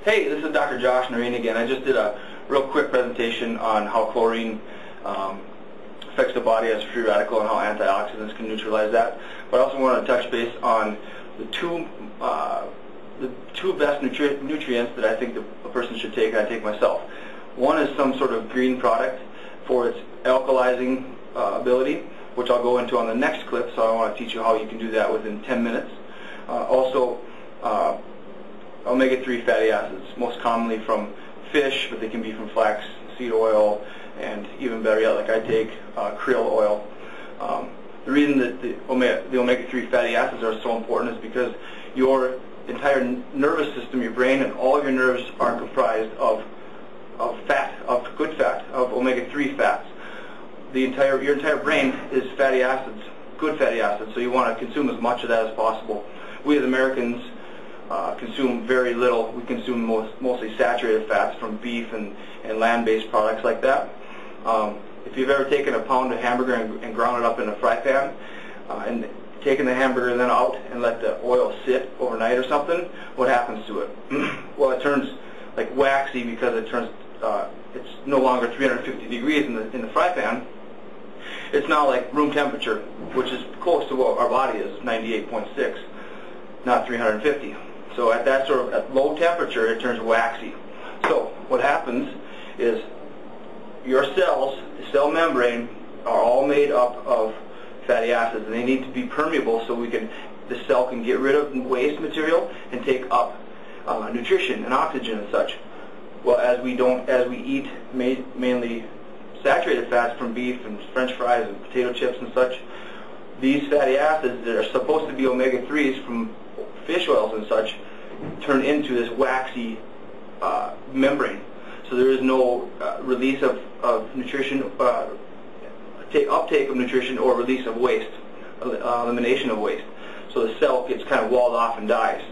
Hey, this is Dr. Josh Noreen again. I just did a real quick presentation on how chlorine affects the body as a free radical and how antioxidants can neutralize that. But I also want to touch base on the two best nutrients that I think a person should take, and I take myself. One is some sort of green product for its alkalizing ability, which I'll go into on the next clip, so I want to teach you how you can do that within 10 minutes. Also, omega-3 fatty acids, most commonly from fish, but they can be from flax, seed oil, and even better yet, like I take krill oil. The reason that the omega-3 fatty acids are so important is because your entire nervous system, your brain, and all of your nerves are comprised of fat, of good fat, of omega-3 fats. Your entire brain is fatty acids, good fatty acids, so you want to consume as much of that as possible. We as Americans consume very little. We consume mostly saturated fats from beef and land-based products like that. If you've ever taken a pound of hamburger and ground it up in a fry pan and taken the hamburger then out and let the oil sit overnight or something, what happens to it? Well, it turns like waxy because it's no longer 350 degrees in the fry pan. It's now like room temperature, which is close to what our body is, 98.6, not 350. So at that sort of at low temperature, it turns waxy. So what happens is your cells, the cell membrane, are all made up of fatty acids, and they need to be permeable so the cell can get rid of waste material and take up nutrition and oxygen and such. Well, as we eat mainly saturated fats from beef and French fries and potato chips and such, these fatty acids that are supposed to be omega-3s from fish oils and such turn into this waxy membrane. So there is no release of nutrition, uptake of nutrition, or release of waste, elimination of waste. So the cell gets kind of walled off and dies.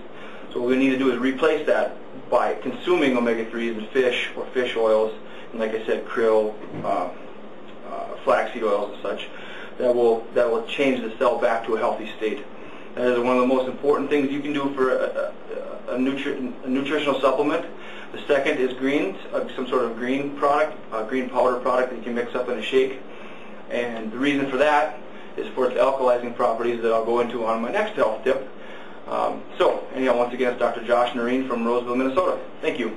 So what we need to do is replace that by consuming omega-3s in fish or fish oils, and like I said, krill, flaxseed oils and such. That will change the cell back to a healthy state. That is one of the most important things you can do for a nutritional supplement. The second is greens, some sort of green product, a green powder product that you can mix up in a shake. And the reason for that is for its alkalizing properties that I'll go into on my next health tip. So, anyhow, once again, it's Dr. Josh Noreen from Roseville, Minnesota. Thank you.